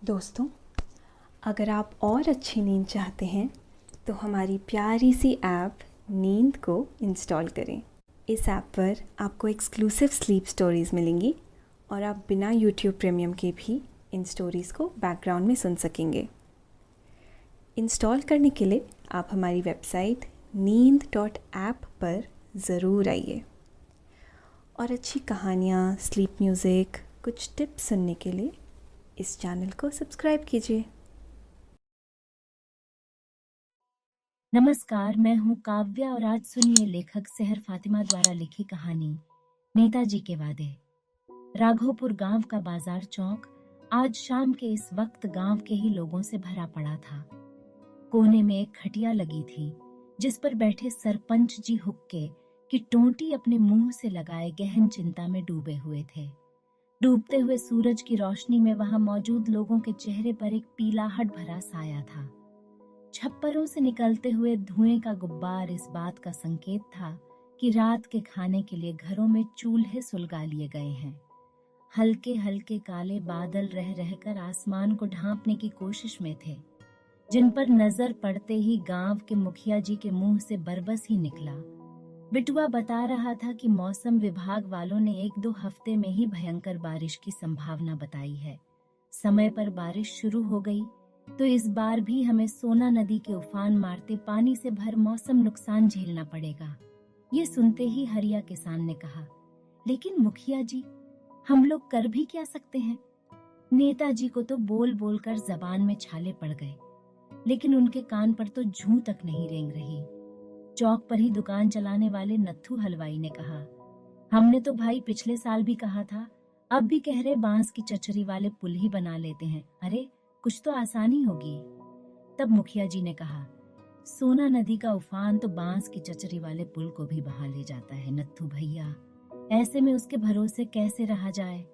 दोस्तों, अगर आप और अच्छी नींद चाहते हैं तो हमारी प्यारी सी ऐप नींद को इंस्टॉल करें। इस ऐप पर आपको एक्सक्लूसिव स्लीप स्टोरीज़ मिलेंगी और आप बिना यूट्यूब प्रीमियम के भी इन स्टोरीज़ को बैकग्राउंड में सुन सकेंगे। इंस्टॉल करने के लिए आप हमारी वेबसाइट neend.app पर ज़रूर आइए और अच्छी कहानियाँ, स्लीप म्यूज़िक, कुछ टिप्स सुनने के लिए इस चैनल को सब्सक्राइब कीजिए। नमस्कार, मैं हूँ काव्या और आज सुनिए लेखक सहर फातिमा द्वारा लिखी कहानी नेताजी के वादे। राघोपुर गांव का बाजार चौक आज शाम के इस वक्त गांव के ही लोगों से भरा पड़ा था। कोने में एक खटिया लगी थी जिस पर बैठे सरपंच जी हुक्के की टोंटी अपने मुंह से लगाए गहन चिंता में डूबे हुए थे। डूबते हुए सूरज की रोशनी में वहां मौजूद लोगों के चेहरे पर एक पीलाहट भरा साया था। छप्परों से निकलते हुए धुएं का गुब्बार इस बात का संकेत था कि रात के खाने के लिए घरों में चूल्हे सुलगा लिए गए हैं। हल्के हल्के काले बादल रह रहकर आसमान को ढांपने की कोशिश में थे, जिन पर नजर पड़ते ही गांव के मुखिया जी के मुंह से बरबस ही निकला। बिटुआ बता रहा था कि मौसम विभाग वालों ने 1-2 हफ्ते में ही भयंकर बारिश की संभावना बताई है। समय पर बारिश शुरू हो गई तो इस बार भी हमें सोना नदी के उफान मारते पानी से भर मौसम नुकसान झेलना पड़ेगा। ये सुनते ही हरिया किसान ने कहा, लेकिन मुखिया जी, हम लोग कर भी क्या सकते हैं? नेताजी को तो बोल बोल कर जबान में छाले पड़ गए, लेकिन उनके कान पर तो जूं तक नहीं रेंग रही। चौक पर ही दुकान चलाने वाले नत्थू हलवाई ने कहा, हमने तो भाई पिछले साल भी कहा था, अब भी कह रहे बांस की चचरी वाले पुल ही बना लेते हैं। अरे कुछ तो आसानी होगी। तब मुखिया जी ने कहा, सोना नदी का उफान तो बांस की चचरी वाले पुल को भी बहा ले जाता है नत्थू भैया, ऐसे में उसके भरोसे कैसे रहा जाए?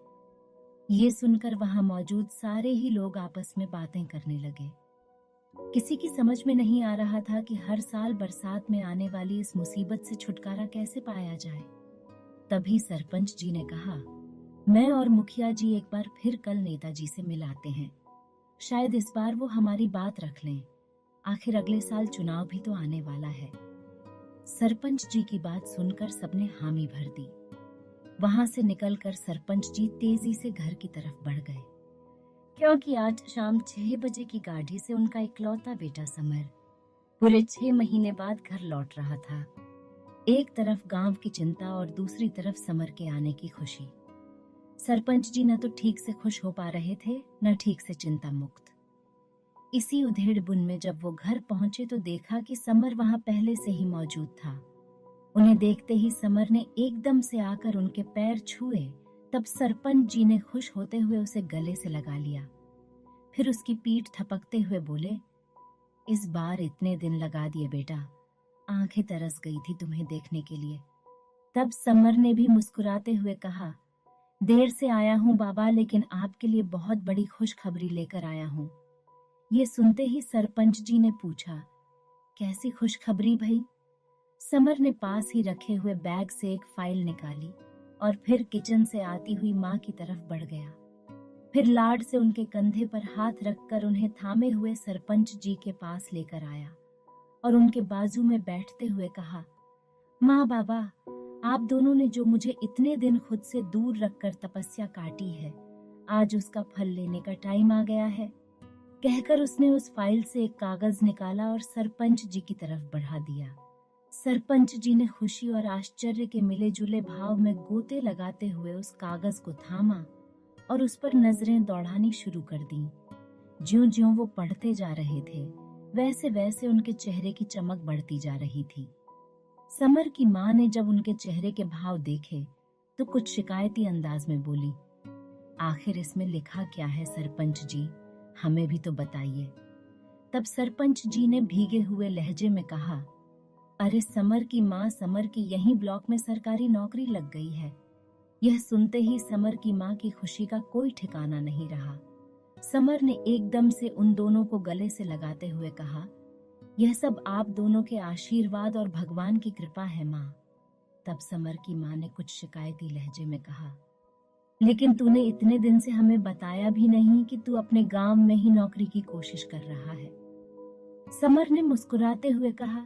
ये सुनकर वहां मौजूद सारे ही लोग आपस में बातें करने लगे। किसी की समझ में नहीं आ रहा था कि हर साल बरसात में आने वाली इस मुसीबत से छुटकारा कैसे पाया जाए। तभी सरपंच जी ने कहा, मैं और मुखिया जी एक बार फिर कल नेताजी से मिलाते हैं। शायद इस बार वो हमारी बात रख लें। आखिर अगले साल चुनाव भी तो आने वाला है। सरपंच जी की बात सुनकर सबने हामी भर दी। वहां से निकलकर सरपंच जी तेजी से घर की तरफ बढ़ गए, क्योंकि आज शाम 6 बजे की गाड़ी से उनका इकलौता बेटा समर पूरे 6 महीने बाद घर लौट रहा था। एक तरफ गांव की चिंता और दूसरी तरफ समर के आने की खुशी। सरपंच जी न तो ठीक से खुश हो पा रहे थे, न ठीक से चिंता मुक्त। इसी उधेड़-बुन में जब वो घर पहुंचे तो देखा कि समर वहां पहले से ही मौजूद था। उन्हें देखते ही समर ने एकदम से आकर उनके पैर छुए। तब सरपंच जी ने खुश होते हुए उसे गले से लगा लिया। फिर उसकी पीठ थपकते हुए बोले, इस बार इतने दिन लगा दिए बेटा, आंखें तरस गई थी तुम्हें देखने के लिए। तब समर ने भी मुस्कुराते हुए कहा, देर से आया हूँ बाबा, लेकिन आपके लिए बहुत बड़ी खुशखबरी लेकर आया हूँ। ये सुनते ही सरपंच जी ने पूछा, कैसी खुशखबरी भई? समर ने पास ही रखे हुए बैग से एक फाइल निकाली और फिर किचन से आती हुई माँ की तरफ बढ़ गया। फिर लाड से उनके कंधे पर हाथ रखकर उन्हें थामे हुए सरपंच जी के पास लेकर आया और उनके बाजू में बैठते हुए कहा, माँ बाबा, आप दोनों ने जो मुझे इतने दिन खुद से दूर रखकर तपस्या काटी है, आज उसका फल लेने का टाइम आ गया है। कहकर उसने उस फाइल से एक कागज निकाला और सरपंच जी की तरफ बढ़ा दिया। सरपंच जी ने खुशी और आश्चर्य के मिले जुले भाव में गोते लगाते हुए उस कागज को थामा और उस पर नजरें दौड़ानी शुरू कर दी। ज्यों-ज्यों वो पढ़ते जा रहे थे, वैसे वैसे उनके चेहरे की चमक बढ़ती जा रही थी। समर की माँ ने जब उनके चेहरे के भाव देखे तो कुछ शिकायती अंदाज में बोली, आखिर इसमें लिखा क्या है सरपंच जी, हमें भी तो बताइए। तब सरपंच जी ने भीगे हुए लहजे में कहा, अरे समर की माँ, समर की यहीं ब्लॉक में सरकारी नौकरी लग गई है। यह सुनते ही समर की माँ की खुशी का कोई ठिकाना नहीं रहा। समर ने एकदम से उन दोनों को गले से लगाते हुए कहा, यह सब आप दोनों के आशीर्वाद और भगवान की कृपा है माँ। तब समर की माँ ने कुछ शिकायती लहजे में कहा, लेकिन तूने इतने दिन से हमें बताया भी नहीं कि तू अपने गांव में ही नौकरी की कोशिश कर रहा है। समर ने मुस्कुराते हुए कहा,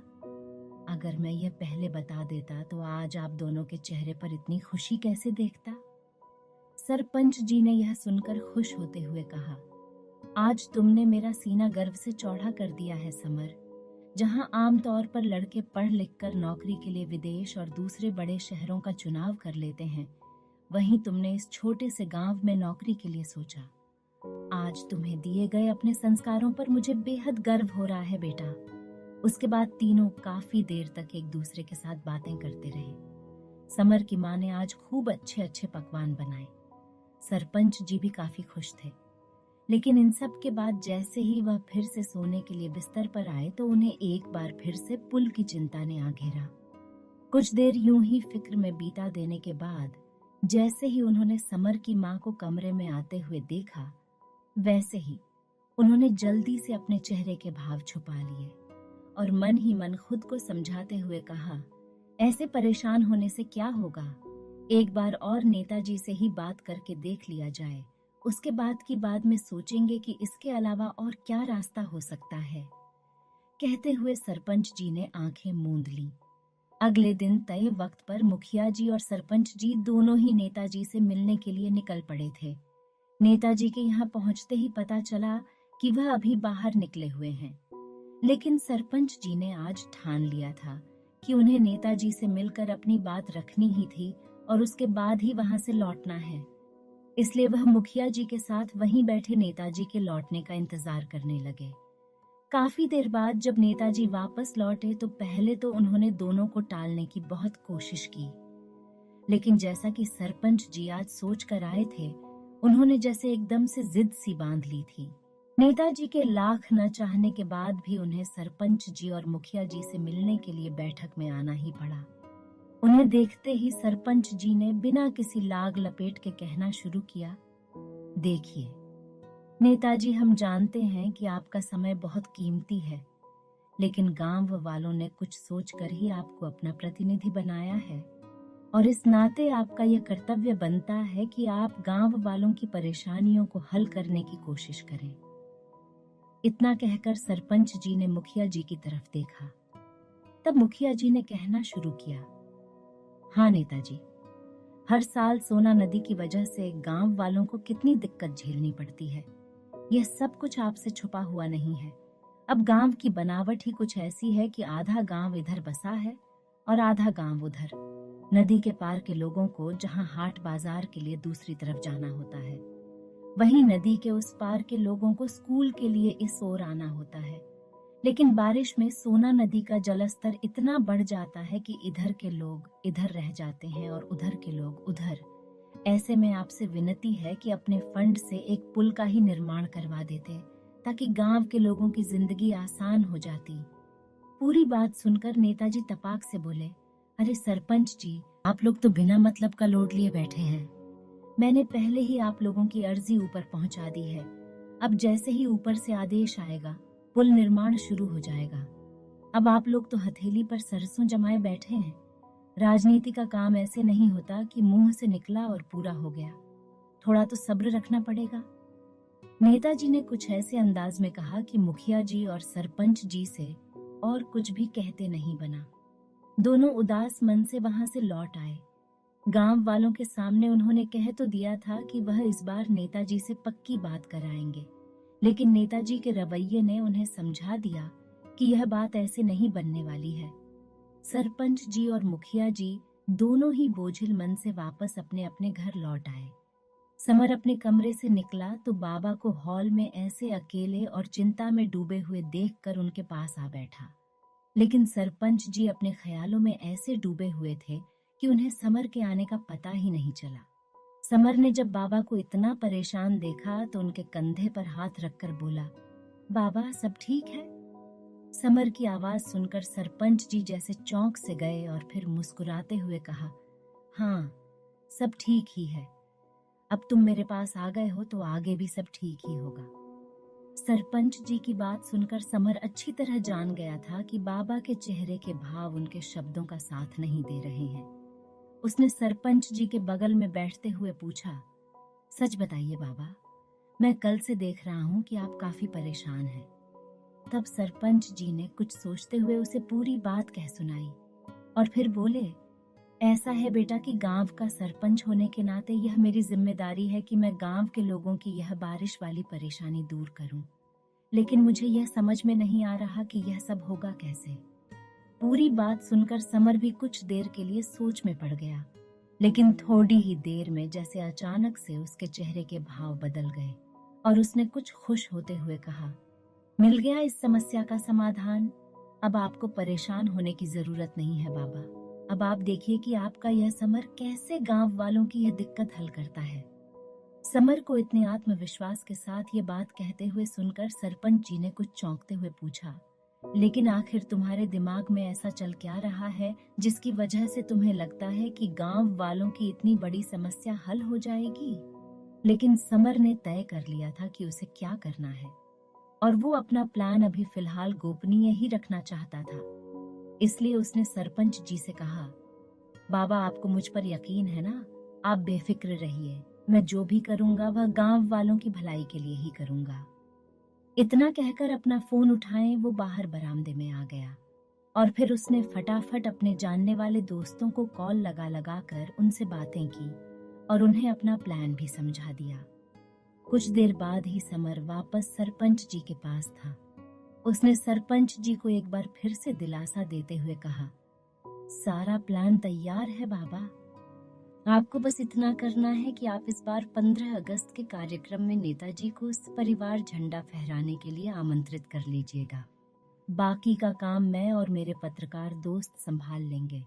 अगर मैं यह पहले बता देता तो आज आप दोनों के चेहरे पर इतनी खुशी कैसे देखता। सरपंच जी ने यह सुनकर खुश होते हुए कहा, आज तुमने मेरा सीना गर्व से चौड़ा कर दिया है समर। जहां आमतौर पर लड़के पढ़ लिख कर नौकरी के लिए विदेश और दूसरे बड़े शहरों का चुनाव कर लेते हैं, वहीं तुमने इस छोटे से गांव में नौकरी के लिए सोचा। आज तुम्हें दिए गए अपने संस्कारों पर मुझे बेहद गर्व हो रहा है बेटा। उसके बाद तीनों काफी देर तक एक दूसरे के साथ बातें करते रहे। समर की माँ ने आज खूब अच्छे अच्छे पकवान बनाए। सरपंच जी भी काफी खुश थे। लेकिन इन सब के बाद जैसे ही वह फिर से सोने के लिए बिस्तर पर आए तो उन्हें एक बार फिर से पुल की चिंता ने आ घेरा। कुछ देर यूं ही फिक्र में बीता देने के बाद जैसे ही उन्होंने समर की माँ को कमरे में आते हुए देखा, वैसे ही उन्होंने जल्दी से अपने चेहरे के भाव छुपा लिए और मन ही मन खुद को समझाते हुए कहा, ऐसे परेशान होने से क्या होगा, एक बार और नेताजी से ही बात करके देख लिया जाए। उसके बाद की बात में सोचेंगे कि इसके अलावा और क्या रास्ता हो सकता है। कहते हुए सरपंच जी ने आंखें मूंद लीं। अगले दिन तय वक्त पर मुखिया जी और सरपंच जी दोनों ही नेताजी से मिलने के लिए निकल पड़े थे। नेताजी के यहाँ पहुंचते ही पता चला कि वह अभी बाहर निकले हुए हैं। लेकिन सरपंच जी ने आज ठान लिया था कि उन्हें नेताजी से मिलकर अपनी बात रखनी ही थी और उसके बाद ही वहां से लौटना है। इसलिए वह मुखिया जी के साथ वहीं बैठे नेताजी के लौटने का इंतजार करने लगे। काफी देर बाद जब नेताजी वापस लौटे तो पहले तो उन्होंने दोनों को टालने की बहुत कोशिश की, लेकिन जैसा कि सरपंच जी आज सोच कर आए थे, उन्होंने जैसे एकदम से जिद सी बांध ली थी। नेताजी के लाख न चाहने के बाद भी उन्हें सरपंच जी और मुखिया जी से मिलने के लिए बैठक में आना ही पड़ा। उन्हें देखते ही सरपंच जी ने बिना किसी लाग लपेट के कहना शुरू किया, देखिए नेताजी, हम जानते हैं कि आपका समय बहुत कीमती है, लेकिन गांव वालों ने कुछ सोचकर ही आपको अपना प्रतिनिधि बनाया है और इस नाते आपका यह कर्तव्य बनता है कि आप गांव वालों की परेशानियों को हल करने की कोशिश करें। इतना कहकर सरपंच जी ने मुखिया जी की तरफ देखा। तब मुखिया जी ने कहना शुरू किया, हाँ नेताजी, हर साल सोना नदी की वजह से गांव वालों को कितनी दिक्कत झेलनी पड़ती है। यह सब कुछ आपसे छुपा हुआ नहीं है। अब गांव की बनावट ही कुछ ऐसी है कि आधा गांव इधर बसा है और आधा गांव उधर। नदी के पार के लोगों को जहां हाट बाजार के लिए दूसरी तरफ जाना होता है, वहीं नदी के उस पार के लोगों को स्कूल के लिए इस ओर आना होता है। लेकिन बारिश में सोना नदी का जलस्तर इतना बढ़ जाता है कि इधर के लोग इधर रह जाते हैं और उधर के लोग उधर। ऐसे में आपसे विनती है कि अपने फंड से एक पुल का ही निर्माण करवा देते, ताकि गांव के लोगों की जिंदगी आसान हो जाती। पूरी बात सुनकर नेताजी तपाक से बोले, अरे सरपंच जी, आप लोग तो बिना मतलब का लोड लिए बैठे हैं। मैंने पहले ही आप लोगों की अर्जी ऊपर पहुंचा दी है। अब जैसे ही ऊपर से आदेश आएगा, पुल निर्माण शुरू हो जाएगा। अब आप लोग तो हथेली पर सरसों जमाए बैठे हैं। राजनीति का काम ऐसे नहीं होता कि मुंह से निकला और पूरा हो गया। थोड़ा तो सब्र रखना पड़ेगा। नेताजी ने कुछ ऐसे अंदाज में कहा कि मुखिया जी और सरपंच जी से और कुछ भी कहते नहीं बना। दोनों उदास मन से वहां से लौट आए। गांव वालों के सामने उन्होंने कह तो दिया था कि वह इस बार नेताजी से पक्की बात कराएंगे, लेकिन नेताजी के रवैये ने उन्हें समझा दिया कि यह बात ऐसे नहीं बनने वाली है। सरपंच जी और मुखिया जी दोनों ही बोझिल मन से वापस अपने अपने घर लौट आए। समर अपने कमरे से निकला तो बाबा को हॉल में ऐसे अकेले और चिंता में डूबे हुए देखकर उनके पास आ बैठा। लेकिन सरपंच जी अपने ख्यालों में ऐसे डूबे हुए थे कि उन्हें समर के आने का पता ही नहीं चला। समर ने जब बाबा को इतना परेशान देखा तो उनके कंधे पर हाथ रखकर बोला, बाबा सब ठीक है? समर की आवाज सुनकर सरपंच जी जैसे चौंक से गए और फिर मुस्कुराते हुए कहा, हाँ सब ठीक ही है। अब तुम मेरे पास आ गए हो तो आगे भी सब ठीक ही होगा। सरपंच जी की बात सुनकर समर अच्छी तरह जान गया था कि बाबा के चेहरे के भाव उनके शब्दों का साथ नहीं दे रहे हैं। उसने सरपंच जी के बगल में बैठते हुए पूछा, सच बताइए बाबा, मैं कल से देख रहा हूँ कि आप काफी परेशान हैं। तब सरपंच जी ने कुछ सोचते हुए उसे पूरी बात कह सुनाई और फिर बोले, ऐसा है बेटा कि गांव का सरपंच होने के नाते यह मेरी जिम्मेदारी है कि मैं गांव के लोगों की यह बारिश वाली परेशानी दूर करूं। लेकिन मुझे यह समझ में नहीं आ रहा कि यह सब होगा कैसे। पूरी बात सुनकर समर भी कुछ देर के लिए सोच में पड़ गया, लेकिन थोड़ी ही देर में जैसे अचानक से उसके चेहरे के भाव बदल गए और उसने कुछ खुश होते हुए कहा, मिल गया इस समस्या का समाधान। अब आपको परेशान होने की जरूरत नहीं है बाबा। अब आप देखिए कि आपका यह समर कैसे गांव वालों की यह दिक्कत हल करता है। समर को इतने आत्मविश्वास के साथ ये बात कहते हुए सुनकर सरपंच जी ने कुछ चौंकते हुए पूछा, लेकिन आखिर तुम्हारे दिमाग में ऐसा चल क्या रहा है जिसकी वजह से तुम्हें लगता है कि गांव वालों की इतनी बड़ी समस्या हल हो जाएगी? लेकिन समर ने तय कर लिया था कि उसे क्या करना है और वो अपना प्लान अभी फिलहाल गोपनीय ही रखना चाहता था। इसलिए उसने सरपंच जी से कहा, बाबा आपको मुझ पर यकीन है ना? आप बेफिक्र रहिए, मैं जो भी करूंगा वह गांव वालों की भलाई के लिए ही करूंगा। इतना कहकर अपना फोन उठाए वो बाहर बरामदे में आ गया और फिर उसने फटाफट अपने जानने वाले दोस्तों को कॉल लगा लगा कर उनसे बातें की और उन्हें अपना प्लान भी समझा दिया। कुछ देर बाद ही समर वापस सरपंच जी के पास था। उसने सरपंच जी को एक बार फिर से दिलासा देते हुए कहा, सारा प्लान तैयार है बाबा। आपको बस इतना करना है कि आप इस बार 15 अगस्त के कार्यक्रम में नेताजी को परिवार झंडा फहराने के लिए आमंत्रित कर लीजिएगा। बाकी का काम मैं और मेरे पत्रकार दोस्त संभाल लेंगे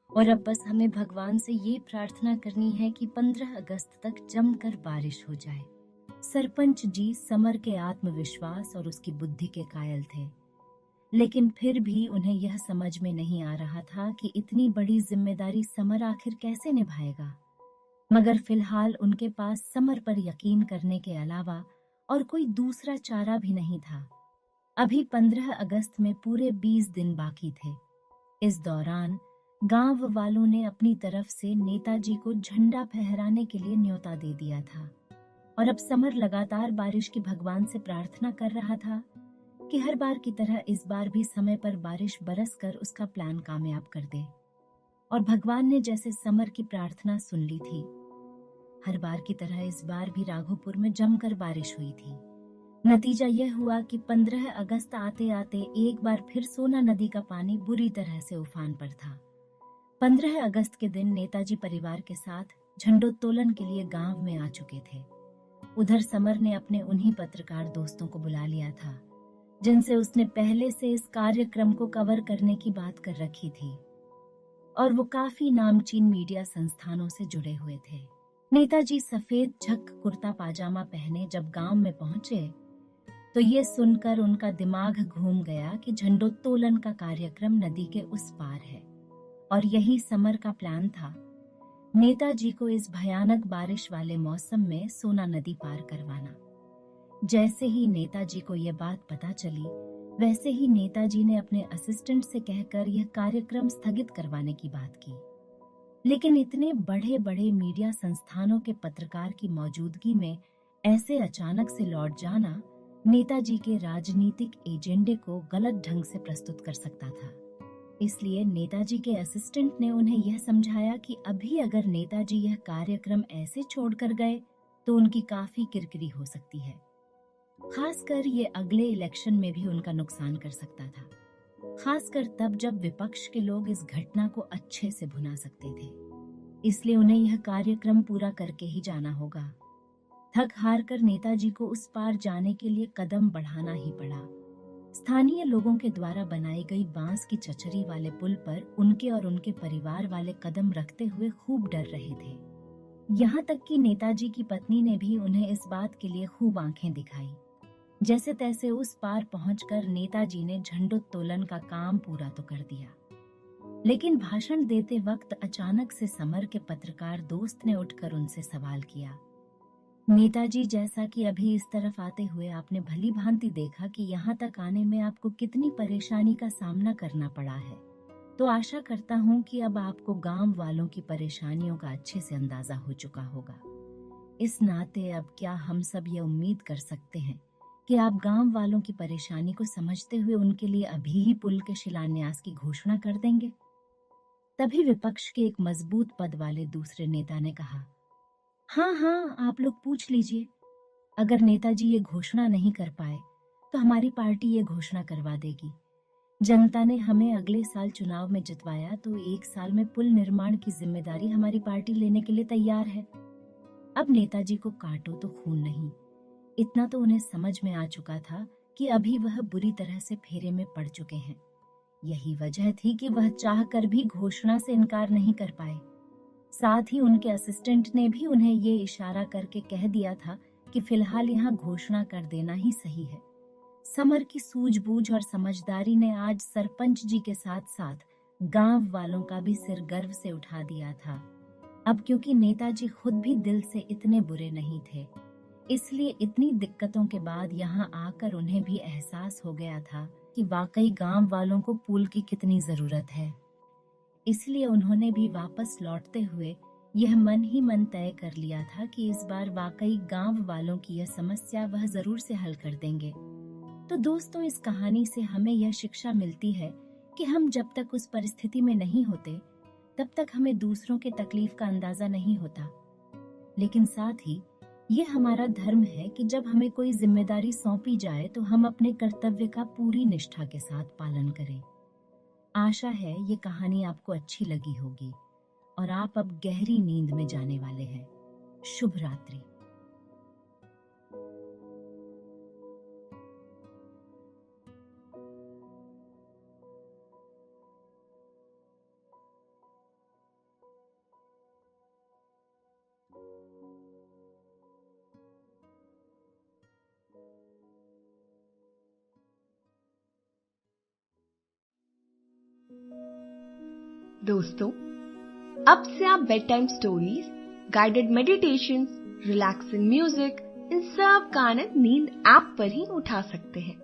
और अब बस हमें भगवान से ये प्रार्थना करनी है कि 15 अगस्त तक जमकर बारिश हो जाए। सरपंच जी समर के आत्मविश्वास और उसकी बुद्धि के कायल थे, लेकिन फिर भी उन्हें यह समझ में नहीं आ रहा था कि इतनी बड़ी जिम्मेदारी समर आखिर कैसे निभाएगा। मगर फिलहाल उनके पास समर पर यकीन करने के अलावा और कोई दूसरा चारा भी नहीं था। अभी 15 अगस्त में पूरे 20 दिन बाकी थे। इस दौरान गांव वालों ने अपनी तरफ से नेताजी को झंडा फहराने के लिए न्योता दे दिया था और अब समर लगातार बारिश की भगवान से प्रार्थना कर रहा था कि हर बार की तरह इस बार भी समय पर बारिश बरस कर उसका प्लान कामयाब कर दे। और भगवान ने जैसे समर की प्रार्थना सुन ली थी, हर बार की तरह इस बार भी राघोपुर में जमकर बारिश हुई थी। नतीजा यह हुआ कि 15 अगस्त आते आते एक बार फिर सोना नदी का पानी बुरी तरह से उफान पर था। 15 अगस्त के दिन नेताजी परिवार के साथ झंडोत्तोलन के लिए गांव में आ चुके थे। उधर समर ने अपने उन्हीं पत्रकार दोस्तों को बुला लिया था जिनसे उसने पहले से इस कार्यक्रम को कवर करने की बात कर रखी थी और वो काफी नामचीन मीडिया संस्थानों से जुड़े हुए थे। नेताजी सफेद झक कुर्ता पाजामा पहने जब गांव में पहुंचे तो ये सुनकर उनका दिमाग घूम गया कि झंडोत्तोलन का कार्यक्रम नदी के उस पार है और यही समर का प्लान था, नेताजी को इस भयानक बारिश वाले मौसम में सोना नदी पार करवाना। जैसे ही नेताजी को यह बात पता चली, वैसे ही नेताजी ने अपने असिस्टेंट से कहकर यह कार्यक्रम स्थगित करवाने की बात की। लेकिन इतने बड़े बड़े मीडिया संस्थानों के पत्रकार की मौजूदगी में ऐसे अचानक से लौट जाना नेताजी के राजनीतिक एजेंडे को गलत ढंग से प्रस्तुत कर सकता था। इसलिए नेताजी के असिस्टेंट ने उन्हें यह समझाया कि अभी अगर नेताजी यह कार्यक्रम ऐसे छोड़कर गए तो उनकी काफी किरकिरी हो सकती है। खासकर ये अगले इलेक्शन में भी उनका नुकसान कर सकता था, खासकर तब जब विपक्ष के लोग इस घटना को अच्छे से भुना सकते थे। इसलिए उन्हें यह कार्यक्रम पूरा करके ही जाना होगा। थक हार कर नेताजी को उस पार जाने के लिए कदम बढ़ाना ही पड़ा। स्थानीय लोगों के द्वारा बनाई गई बांस की चचरी वाले पुल पर उनके और उनके परिवार वाले कदम रखते हुए खूब डर रहे थे। यहाँ तक कि नेताजी की पत्नी ने भी उन्हें इस बात के लिए खूब आंखें दिखाई। जैसे तैसे उस पार पहुंचकर नेताजी ने झंडोत्तोलन का काम पूरा तो कर दिया, लेकिन भाषण देते वक्त अचानक से समर के पत्रकार दोस्त ने उठकर उनसे सवाल किया, नेताजी जैसा कि अभी इस तरफ आते हुए आपने भली भांति देखा कि यहाँ तक आने में आपको कितनी परेशानी का सामना करना पड़ा है, तो आशा करता हूँ कि अब आपको गांव वालों की परेशानियों का अच्छे से अंदाजा हो चुका होगा। इस नाते अब क्या हम सब ये उम्मीद कर सकते हैं कि आप गांव वालों की परेशानी को समझते हुए उनके लिए अभी ही पुल के शिलान्यास की घोषणा कर देंगे? तभी विपक्ष के एक मजबूत पद वाले दूसरे नेता ने कहा, हाँ हाँ, आप लोग पूछ लीजिए। अगर नेताजी ये घोषणा नहीं कर पाए तो हमारी पार्टी ये घोषणा करवा देगी। जनता ने हमें अगले साल चुनाव में जितवाया तो 1 साल में पुल निर्माण की जिम्मेदारी हमारी पार्टी लेने के लिए तैयार है। अब नेताजी को काटो तो खून नहीं, इतना तो उन्हें समझ में आ चुका था कि अभी वह बुरी तरह से फेरे में पड़ चुके हैं। यही वजह थी कि वह चाहकर भी घोषणा से इनकार नहीं कर पाए। साथ ही उनके असिस्टेंट ने भी उन्हें ये इशारा करके कह दिया था कि फिलहाल यहाँ घोषणा कर देना ही सही है। समर की सूझबूझ और समझदारी ने आज सरपंच जी के साथ साथ गांव वालों का भी सिर गर्व से उठा दिया था। अब क्योंकि नेताजी खुद भी दिल से इतने बुरे नहीं थे, इसलिए इतनी दिक्कतों के बाद यहाँ आकर उन्हें भी एहसास हो गया था कि वाकई गांव वालों को पुल की कितनी जरूरत है। इसलिए उन्होंने भी वापस लौटते हुए यह मन ही मन तय कर लिया था कि इस बार वाकई गांव वालों की यह समस्या वह जरूर से हल कर देंगे। तो दोस्तों, इस कहानी से हमें यह शिक्षा मिलती है कि हम जब तक उस परिस्थिति में नहीं होते तब तक हमें दूसरों के तकलीफ का अंदाजा नहीं होता। लेकिन साथ ही ये हमारा धर्म है कि जब हमें कोई जिम्मेदारी सौंपी जाए तो हम अपने कर्तव्य का पूरी निष्ठा के साथ पालन करें। आशा है ये कहानी आपको अच्छी लगी होगी और आप अब गहरी नींद में जाने वाले हैं। शुभ रात्रि। दोस्तों, अब से आप bedtime stories, guided meditations, relaxing music, इन सब का आनंद नींद ऐप पर ही उठा सकते हैं।